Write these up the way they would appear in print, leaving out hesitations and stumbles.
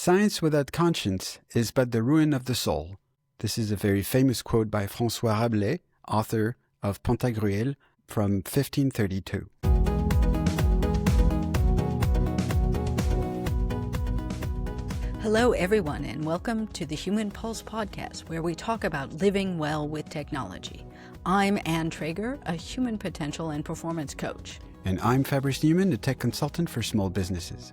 Science without conscience is but the ruin of the soul. This is a very famous quote by François Rabelais, author of Pantagruel from 1532. Hello, everyone, and welcome to the Human Pulse podcast, where we talk about living well with technology. I'm Ann Traeger, a human potential and performance coach. And I'm Fabrice Newman, a tech consultant for small businesses.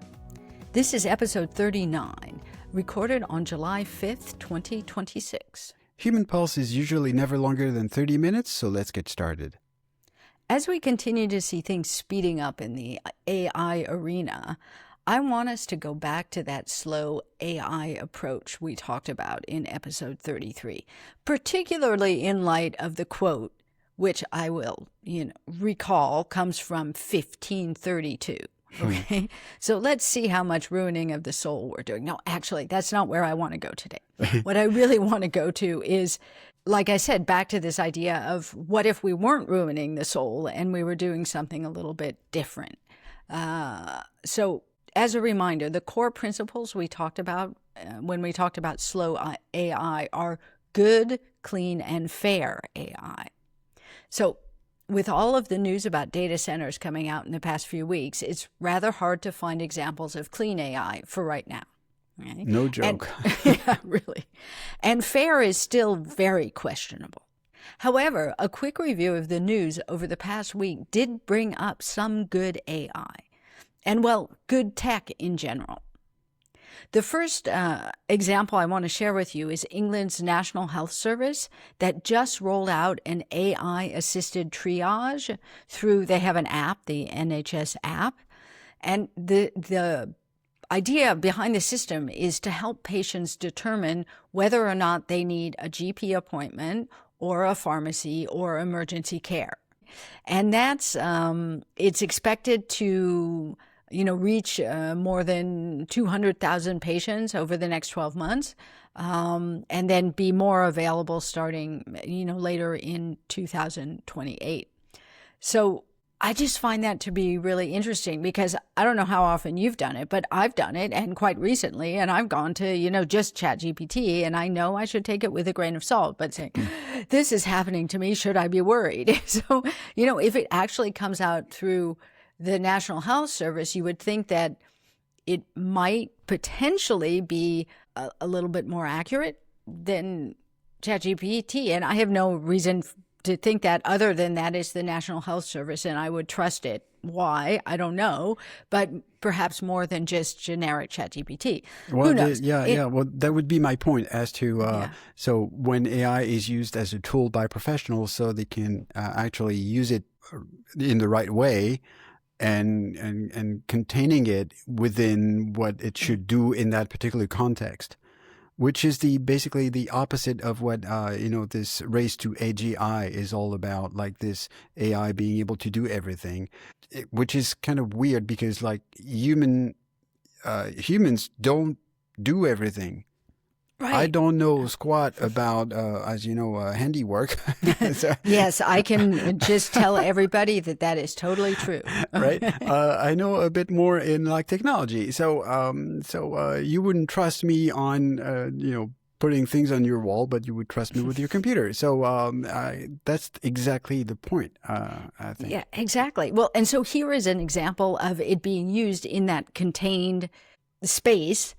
This is episode 39, recorded on July 5th, 2026. Human Pulse is usually never longer than 30 minutes, so let's get started. As we continue to see things speeding up in the AI arena, I want us to go back to that slow AI approach we talked about in episode 33, particularly in light of the quote, which I will, recall comes from 1532. Okay, so let's see how much ruining of the soul we're doing. No, actually, that's not where I want to go today. What I really want to go to is, like I said, back to this idea of what if we weren't ruining the soul and we were doing something a little bit different. So as a reminder, the core principles we talked about when we talked about slow AI are good, clean, and fair AI. So with all of the news about data centers coming out in the past few weeks, it's rather hard to find examples of clean AI for right now. Right? No joke. Yeah, really. And fair is still very questionable. However, a quick review of the news over the past week did bring up some good AI and, well, good tech in general. The first example I want to share with you is England's National Health Service that just rolled out an AI-assisted triage they have an app, the NHS app, and the idea behind the system is to help patients determine whether or not they need a GP appointment or a pharmacy or emergency care. And that's, it's expected to reach more than 200,000 patients over the next 12 months, and then be more available starting, later in 2028. So I just find that to be really interesting because I don't know how often you've done it, but I've done it, and quite recently, and I've gone to, just ChatGPT, and I know I should take it with a grain of salt, but saying, this is happening to me, should I be worried? So, if it actually comes out through the National Health Service, you would think that it might potentially be a little bit more accurate than ChatGPT. And I have no reason to think that other than that is the National Health Service, and I would trust it. Why? I don't know, but perhaps more than just generic ChatGPT. Well, who knows? Well, that would be my point as to, so when AI is used as a tool by professionals so they can actually use it in the right way, and containing it within what it should do in that particular context, which is basically the opposite of what this race to AGI is all about, like this AI being able to do everything, which is kind of weird because like humans don't do everything. Right. I don't know squat about, handiwork. So, yes, I can just tell everybody that is totally true. Right. I know a bit more in like technology. So you wouldn't trust me on, putting things on your wall, but you would trust me with your computer. So that's exactly the point, I think. Yeah, exactly. Well, and so here is an example of it being used in that contained space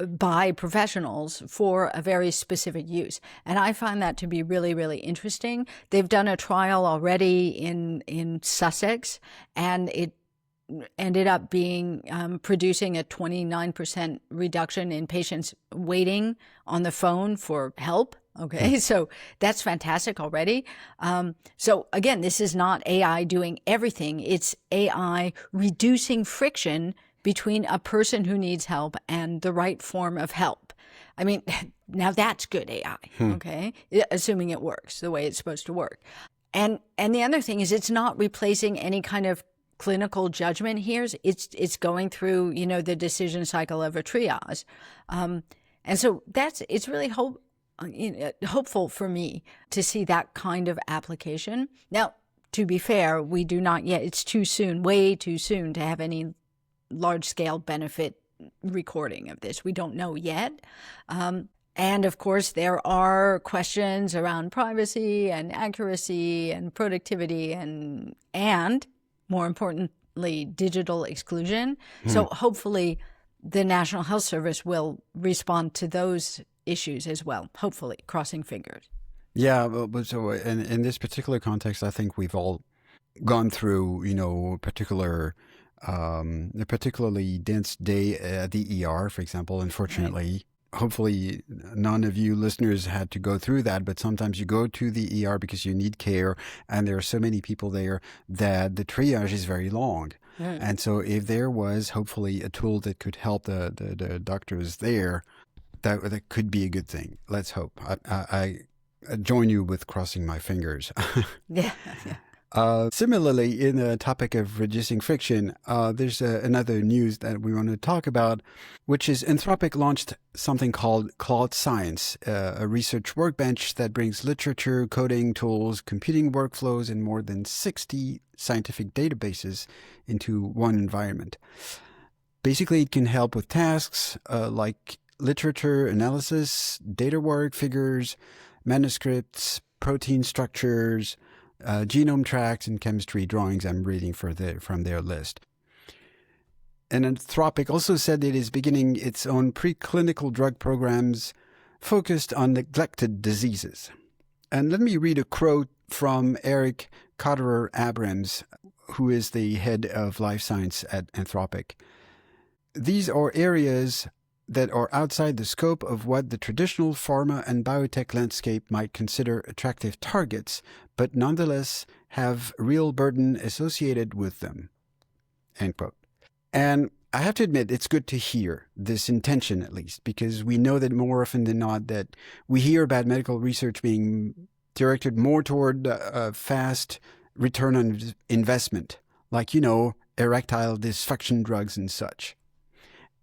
by professionals for a very specific use. And I find that to be really, really interesting. They've done a trial already in Sussex, and it ended up being producing a 29% reduction in patients waiting on the phone for help. Okay, so that's fantastic already. So again, this is not AI doing everything. It's AI reducing friction between a person who needs help and the right form of help. I mean, now that's good AI, okay? Assuming it works the way it's supposed to work. And the other thing is it's not replacing any kind of clinical judgment here. It's going through, the decision cycle of a triage. And so it's really hopeful for me to see that kind of application. Now, to be fair, we do not yet, it's too soon, way too soon to have any large-scale benefit recording of this. We don't know yet. And of course, there are questions around privacy and accuracy and productivity and more importantly, digital exclusion. So hopefully the National Health Service will respond to those issues as well, hopefully, crossing fingers. Yeah, but so in this particular context, I think we've all gone through, a particularly dense day at the ER, for example. Unfortunately, right. Hopefully none of you listeners had to go through that, but sometimes you go to the ER because you need care, and there are so many people there that the triage is very long. And so if there was hopefully a tool that could help the doctors there, that could be a good thing. Let's hope. I join you with crossing my fingers. Yeah. Similarly, in the topic of reducing friction, there's another news that we want to talk about, which is Anthropic launched something called Claude Science, a research workbench that brings literature, coding tools, computing workflows, and more than 60 scientific databases into one environment. Basically, it can help with tasks like literature analysis, data work, figures, manuscripts, protein structures, genome tracks, and chemistry drawings. I'm reading from their list. And Anthropic also said it is beginning its own preclinical drug programs focused on neglected diseases. And let me read a quote from Eric Cotterer-Abrams, who is the head of life science at Anthropic. These are areas that are outside the scope of what the traditional pharma and biotech landscape might consider attractive targets, but nonetheless have real burden associated with them. End quote. And I have to admit, it's good to hear this intention, at least, because we know that more often than not that we hear about medical research being directed more toward fast return on investment, like, erectile dysfunction drugs and such.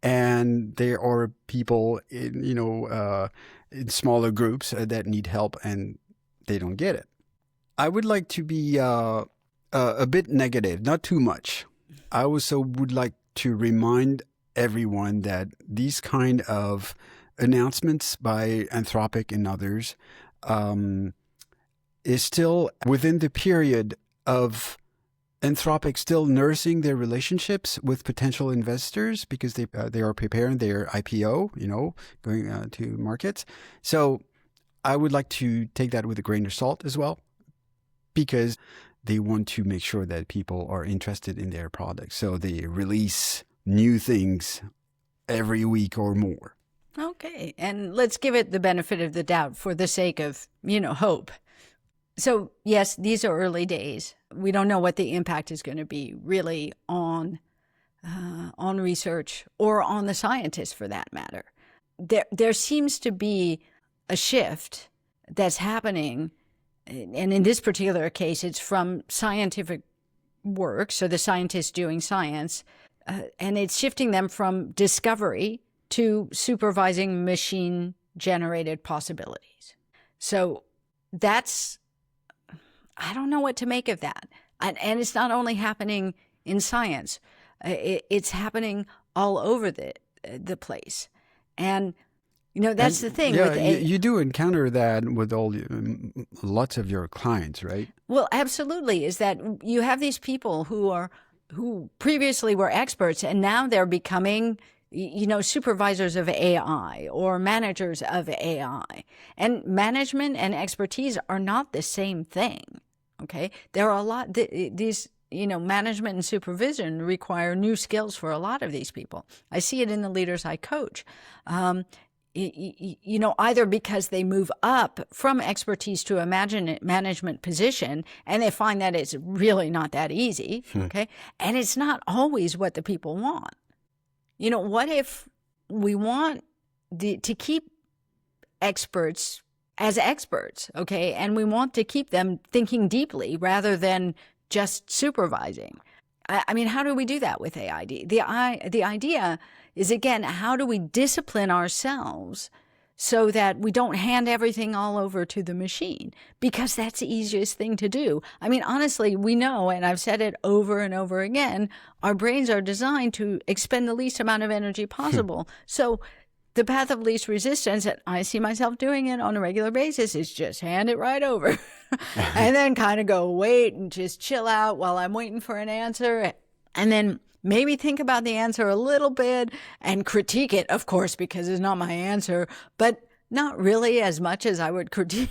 And there are people in smaller groups that need help and they don't get it. I would like to be a bit negative, not too much. I also would like to remind everyone that these kind of announcements by Anthropic and others is still within the period of Anthropic still nursing their relationships with potential investors because they are preparing their IPO, going to markets. So I would like to take that with a grain of salt as well, because they want to make sure that people are interested in their products. So they release new things every week or more. Okay. And let's give it the benefit of the doubt for the sake of, hope. So, yes, these are early days. We don't know what the impact is going to be really on research or on the scientists, for that matter. There seems to be a shift that's happening, and in this particular case, it's from scientific work, so the scientists doing science, and it's shifting them from discovery to supervising machine-generated possibilities. So I don't know what to make of that. And it's not only happening in science. It's happening all over the place. And, that's the thing. Yeah, you do encounter that with lots of your clients, right? Well, absolutely. Is that you have these people who previously were experts, and now they're becoming supervisors of AI or managers of AI. And management and expertise are not the same thing. Okay, there are a lot. These, management and supervision require new skills for a lot of these people. I see it in the leaders I coach. Either because they move up from expertise to a management position, and they find that it's really not that easy. Okay, and it's not always what the people want. What if we want to keep experts as experts, okay? And we want to keep them thinking deeply rather than just supervising. I mean, how do we do that with AI? The idea is, again, how do we discipline ourselves so that we don't hand everything all over to the machine, because that's the easiest thing to do. I mean, honestly, we know, and I've said it over and over again, our brains are designed to expend the least amount of energy possible. So the path of least resistance, and I see myself doing it on a regular basis, is just hand it right over and then kind of go wait and just chill out while I'm waiting for an answer. And then maybe think about the answer a little bit and critique it, of course, because it's not my answer, but not really as much as I would critique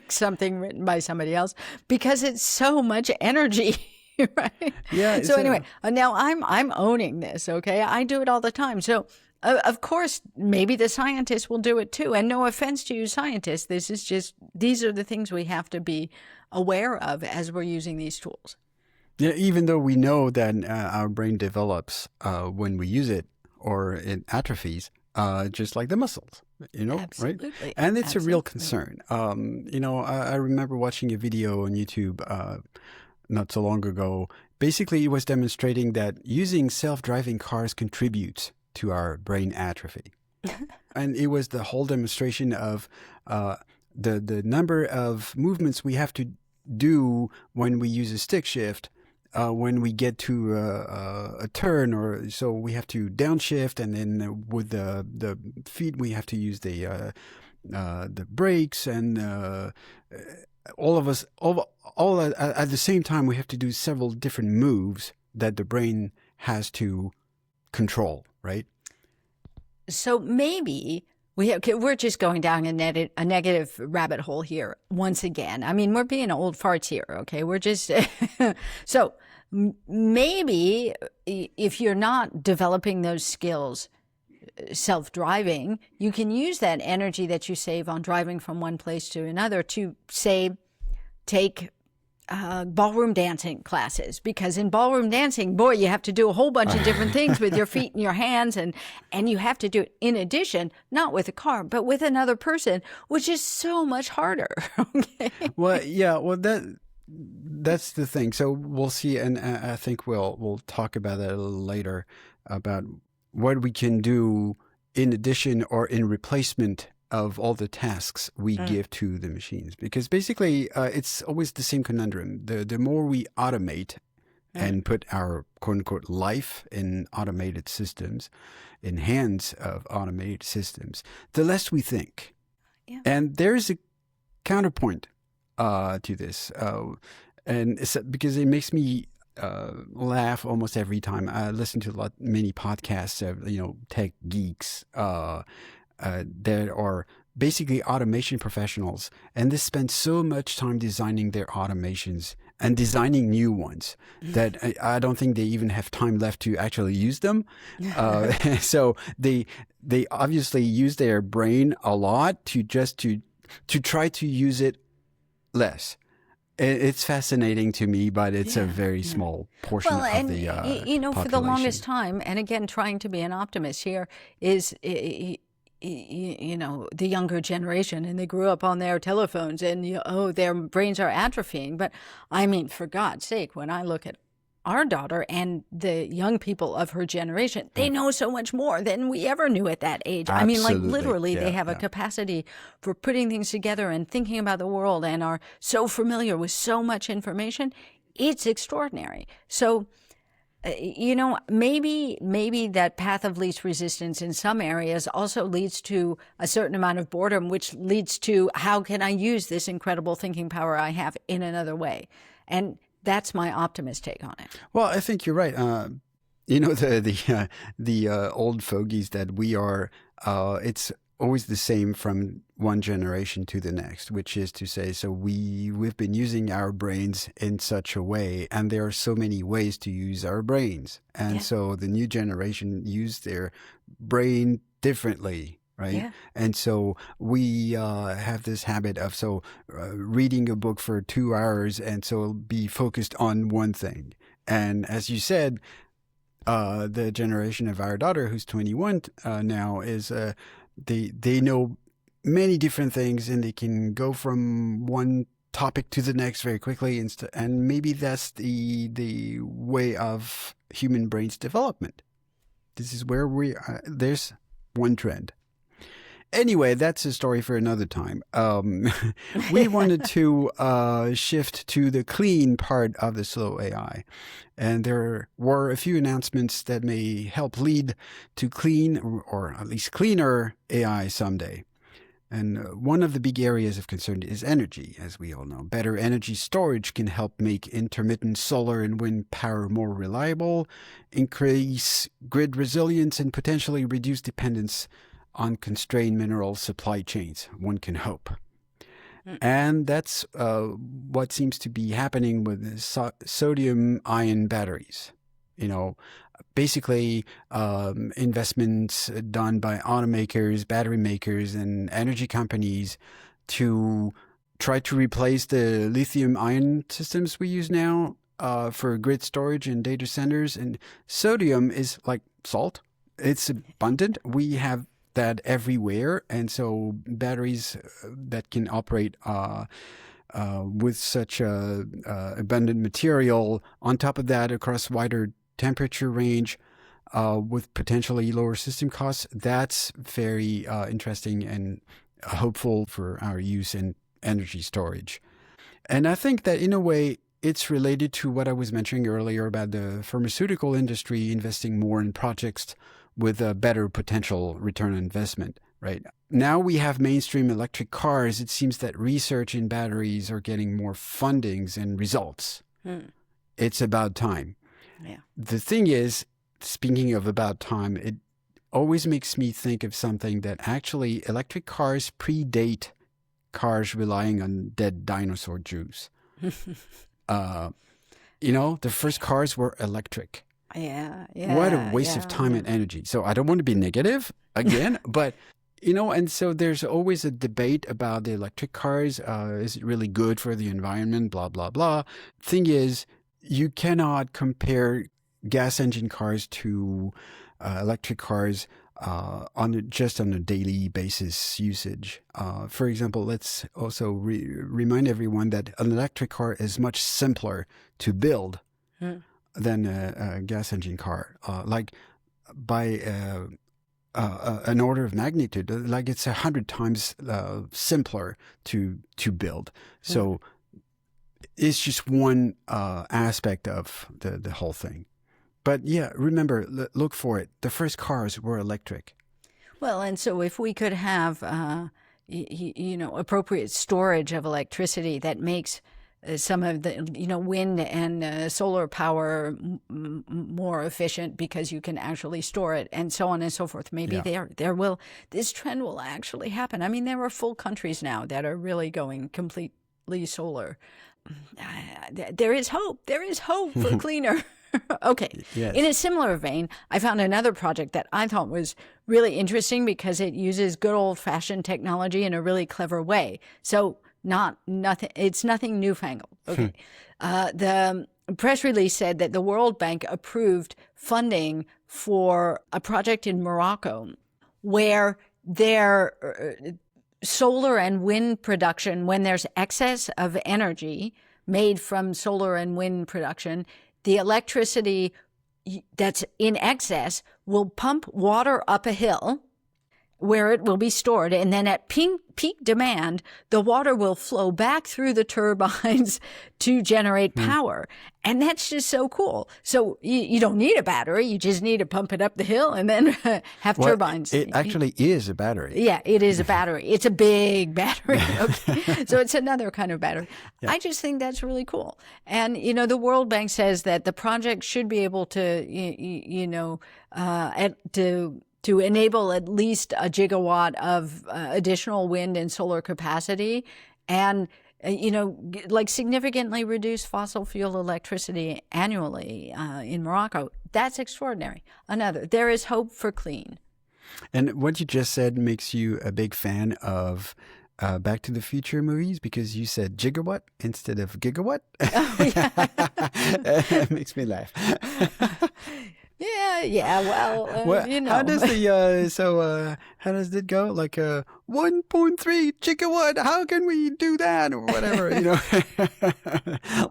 something written by somebody else, because it's so much energy. Right? Yeah. So anyway, now I'm owning this. Okay. I do it all the time. So of course, maybe the scientists will do it too. And no offense to you scientists, these are the things we have to be aware of as we're using these tools. Yeah, even though we know that our brain develops when we use it, or it atrophies, just like the muscles, Absolutely. right? And it's a real concern. I remember watching a video on YouTube not so long ago. Basically, it was demonstrating that using self-driving cars contributes to our brain atrophy. And it was the whole demonstration of the number of movements we have to do when we use a stick shift. When we get to a turn, or so we have to downshift, and then with the feet we have to use the brakes, and all at the same time we have to do several different moves that the brain has to control, right? So maybe we're just going down a negative rabbit hole here once again. I mean, we're being old farts here, okay? We're just so maybe if you're not developing those skills, self-driving, you can use that energy that you save on driving from one place to another to, say, take ballroom dancing classes, because in ballroom dancing, boy, you have to do a whole bunch of different things with your feet and your hands, and you have to do it in addition, not with a car, but with another person, which is so much harder. Okay. Well, yeah, that's the thing. So we'll see, and I think we'll talk about that a little later, about what we can do in addition or in replacement of all the tasks we give to the machines. Because basically, it's always the same conundrum. The more we automate and put our quote-unquote life in automated systems, in hands of automated systems, the less we think. Yeah. And there's a counterpoint to this. And it's because it makes me laugh almost every time. I listen to many podcasts of, tech geeks that are basically automation professionals, and they spend so much time designing their automations and designing new ones that I don't think they even have time left to actually use them. So they obviously use their brain a lot to try to use it less. It's fascinating to me, but it's a very small portion of the population. For the longest time, and again, trying to be an optimist here, is the younger generation, and they grew up on their telephones, and their brains are atrophying. But I mean, for God's sake, when I look at our daughter and the young people of her generation, they know so much more than we ever knew at that age. Absolutely. I mean, like literally, they have a capacity for putting things together and thinking about the world, and are so familiar with so much information. It's extraordinary. So, maybe that path of least resistance in some areas also leads to a certain amount of boredom, which leads to, how can I use this incredible thinking power I have in another way? And that's my optimist take on it. Well, I think you're right. The old fogies that we are, it's always the same from one generation to the next, which is to say, so we've been using our brains in such a way, and there are so many ways to use our brains. And so the new generation use their brain differently. Right. Yeah. And so we have this habit of reading a book for 2 hours, and so be focused on one thing. And as you said, the generation of our daughter, who's 21 now, is they know many different things, and they can go from one topic to the next very quickly. And maybe that's the way of human brains development. This is where there's one trend. Anyway, that's a story for another time. We wanted to shift to the clean part of the slow AI. And there were a few announcements that may help lead to clean or at least cleaner AI someday. And one of the big areas of concern is energy, as we all know. Better energy storage can help make intermittent solar and wind power more reliable, increase grid resilience, and potentially reduce dependence on constrained mineral supply chains, one can hope. And that's what seems to be happening with the sodium-ion batteries. Basically investments done by automakers, battery makers, and energy companies to try to replace the lithium-ion systems we use now for grid storage and data centers. And sodium is like salt. It's abundant. We have that everywhere. And so batteries that can operate with such abundant material, on top of that, across wider temperature range with potentially lower system costs, that's very interesting and hopeful for our use in energy storage. And I think that in a way, it's related to what I was mentioning earlier about the pharmaceutical industry investing more in projects with a better potential return on investment, right? Now we have mainstream electric cars. It seems that research in batteries are getting more fundings and results. It's about time. Yeah. The thing is, speaking of about time, it always makes me think of something that actually electric cars predate cars relying on dead dinosaur juice. The first cars were electric. Yeah. What a waste of time and energy. So I don't want to be negative again, but, and so there's always a debate about the electric cars. Is it really good for the environment? Blah, blah, blah. Thing is, you cannot compare gas engine cars to electric cars on a daily basis usage. For example, let's also remind everyone that an electric car is much simpler to build than a gas engine car. Like by an order of magnitude, like it's 100 times simpler to build. So it's just one aspect of the whole thing. But yeah, remember, look for it. The first cars were electric. Well, and so if we could have, appropriate storage of electricity that makes some of the, wind and solar power more efficient because you can actually store it and so on and so forth. Maybe this trend will actually happen. I mean, there are full countries now that are really going completely solar. There is hope. There is hope for cleaner. Okay. Yes. In a similar vein, I found another project that I thought was really interesting because it uses good old-fashioned technology in a really clever way. So it's nothing newfangled. Okay. The press release said that the World Bank approved funding for a project in Morocco where their solar and wind production, when there's excess of energy made from solar and wind production, the electricity that's in excess will pump water up a hill where it will be stored. And then at peak demand, the water will flow back through the turbines to generate power. And that's just so cool. So you don't need a battery. You just need to pump it up the hill and then have turbines. It actually is a battery. Yeah, it is a battery. It's a big battery. Okay. So it's another kind of battery. Yeah. I just think that's really cool. And, the World Bank says that the project should be able to, to enable at least a gigawatt of additional wind and solar capacity and, significantly reduce fossil fuel electricity annually in Morocco. That's extraordinary. There is hope for clean. And what you just said makes you a big fan of Back to the Future movies because you said gigawatt instead of gigawatt. Oh, yeah. It makes me laugh. Yeah. Well, how does how does it go? Like 1.3 gigawatt. How can we do that or whatever?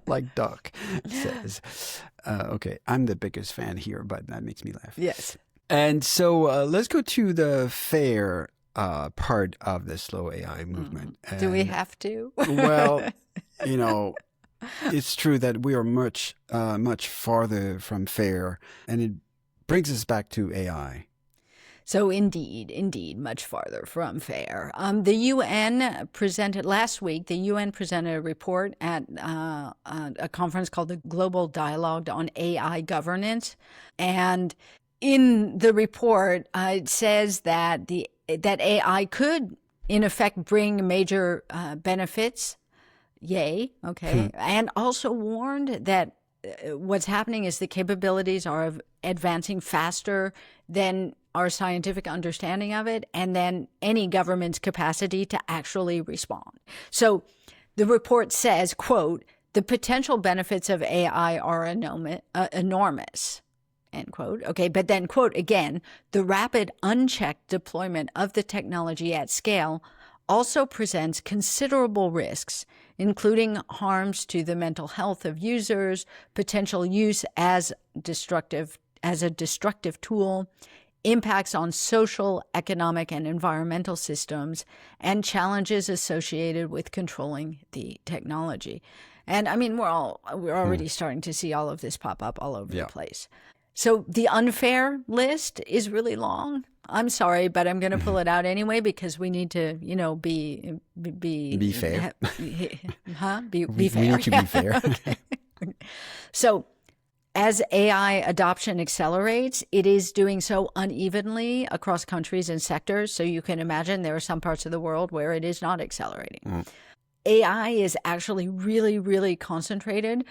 Like Doc says. Okay, I'm the biggest fan here, but that makes me laugh. Yes. And so let's go to the fair part of the slow AI movement. Do we have to? Well, it's true that we are much farther from fair, and it brings us back to AI. So indeed, much farther from fair. The UN presented last week. The UN presented a report at a conference called the Global Dialogue on AI Governance, and in the report, it says that that AI could, in effect, bring major benefits. Yay, okay, and also warned that what's happening is the capabilities are advancing faster than our scientific understanding of it, and then any government's capacity to actually respond. So the report says, quote, "The potential benefits of AI are enormous," end quote. Okay, but then, quote again, "The rapid, unchecked deployment of the technology at scale also presents considerable risks, including harms to the mental health of users, potential use as a destructive tool, impacts on social, economic, and environmental systems, and challenges associated with controlling the technology." And I mean, we're already starting to see all of this pop up all over the place. So the unfair list is really long. I'm sorry, but I'm going to pull it out anyway because we need to, be fair. Be We fair. need to be fair. Okay. So as AI adoption accelerates, it is doing so unevenly across countries and sectors. So you can imagine there are some parts of the world where it is not accelerating. AI is actually really, really concentrated.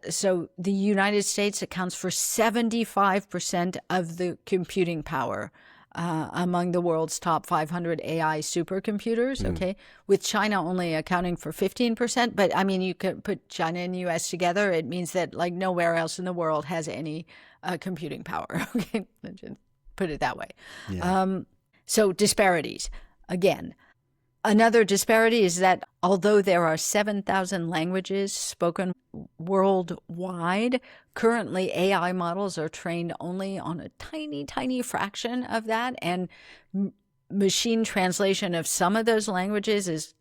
So the United States accounts for 75% of the computing power among the world's top 500 AI supercomputers, okay, with China only accounting for 15%. But I mean, you could put China and the U.S. together. It means that like nowhere else in the world has any computing power, okay, put it that way. Yeah. So disparities, again. Another disparity is that although there are 7,000 languages spoken worldwide, currently AI models are trained only on a tiny, tiny fraction of that. And machine translation of some of those languages is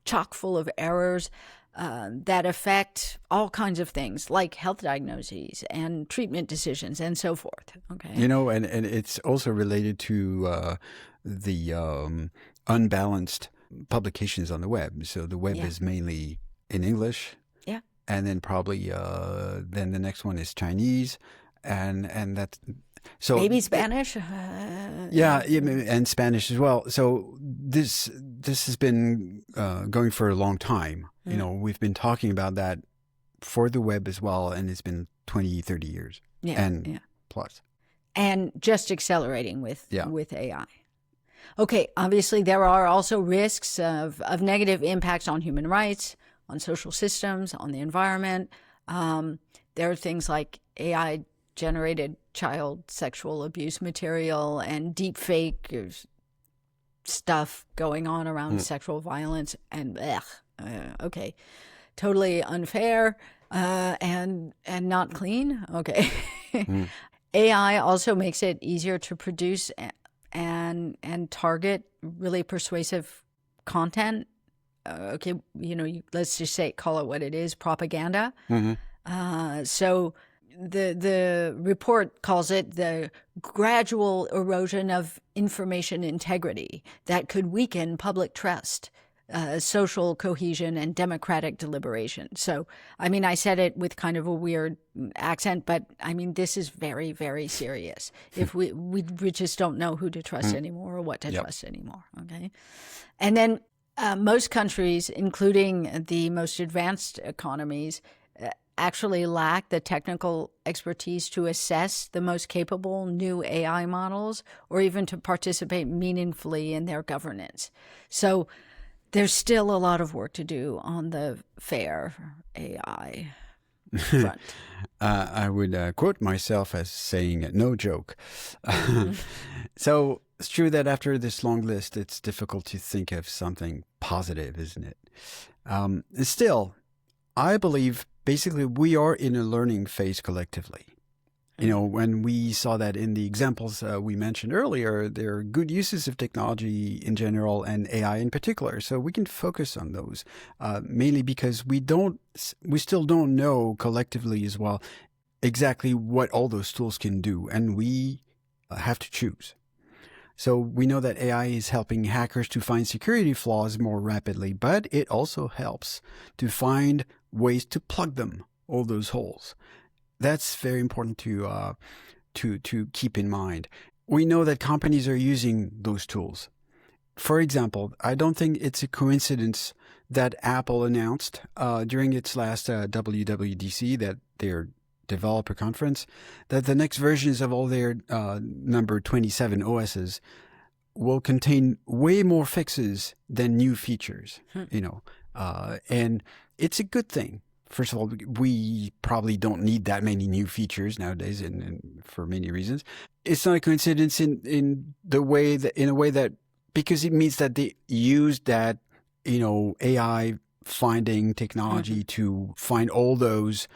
chock full of errors that affect all kinds of things like health diagnoses and treatment decisions and so forth. Okay. And it's also related to the unbalanced publications on the web. So the web is mainly in English. Yeah. And then probably then the next one is Chinese, and that's so maybe Spanish. And Spanish as well. So this has been going for a long time. We've been talking about that for the web as well, and it's been 20, 30 years plus. And just accelerating with AI. Okay, obviously there are also risks of negative impacts on human rights, on social systems, on the environment. There are things like AI-generated child sexual abuse material and deep fake stuff going on around sexual violence, and okay, totally unfair and not clean. Okay. AI also makes it easier to produce and target really persuasive content. Okay, let's just call it what it is, propaganda. So the report calls it the gradual erosion of information integrity that could weaken public trust, social cohesion, and democratic deliberation. So, I mean, I said it with kind of a weird accent, but I mean, this is very, very serious. If we just don't know who to trust anymore or what to trust anymore. Okay. And then most countries, including the most advanced economies, actually lack the technical expertise to assess the most capable new AI models or even to participate meaningfully in their governance. So there's still a lot of work to do on the fair AI front. I would quote myself as saying, no joke. So it's true that after this long list, it's difficult to think of something positive, isn't it? Still, I believe basically we are in a learning phase collectively. When we saw that in the examples we mentioned earlier, there are good uses of technology in general and AI in particular. So we can focus on those, mainly because we still don't know collectively as well exactly what all those tools can do, and we have to choose. So we know that AI is helping hackers to find security flaws more rapidly, but it also helps to find ways to plug them, all those holes. That's very important to keep in mind. We know that companies are using those tools. For example, I don't think it's a coincidence that Apple announced during its last WWDC, that their developer conference, that the next versions of all their number 27 OSs will contain way more fixes than new features, and it's a good thing. First of all, we probably don't need that many new features nowadays, and for many reasons. It's not a coincidence in a way that because it means that they used that AI finding technology to find all those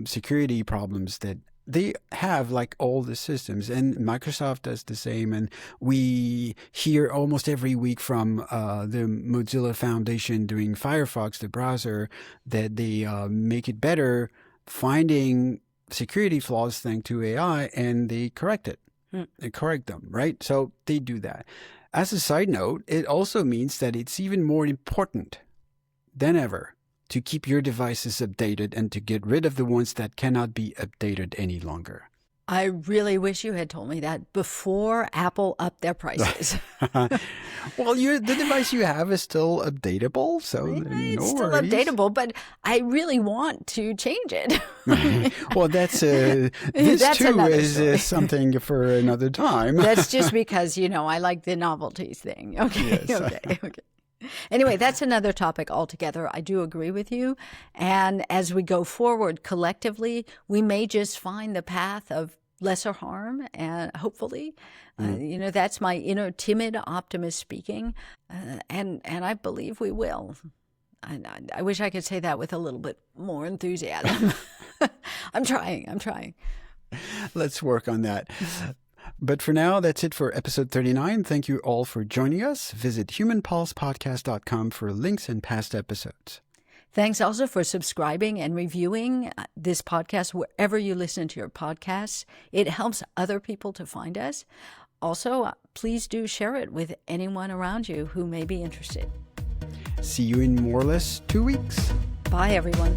security problems that they have, like all the systems, and Microsoft does the same. And we hear almost every week from the Mozilla Foundation doing Firefox, the browser, that they make it better finding security flaws thanks to AI, and they correct it. They correct them, right? So they do that. As a side note, it also means that it's even more important than ever to keep your devices updated and to get rid of the ones that cannot be updated any longer. I really wish you had told me that before Apple upped their prices. Well, the device you have is still updatable, so it's still worries. updatable, but I really want to change it. Well, that's something for another time. That's just because, I like the novelties thing. Okay, yes. Okay. Anyway, that's another topic altogether. I do agree with you. And as we go forward collectively, we may just find the path of lesser harm, and hopefully, that's my inner timid optimist speaking. And I believe we will. I wish I could say that with a little bit more enthusiasm. I'm trying. Let's work on that. But for now, that's it for episode 39. Thank you all for joining us. Visit humanpulsepodcast.com for links and past episodes. Thanks also for subscribing and reviewing this podcast wherever you listen to your podcasts. It helps other people to find us. Also, please do share it with anyone around you who may be interested. See you in more or less 2 weeks. Bye, everyone.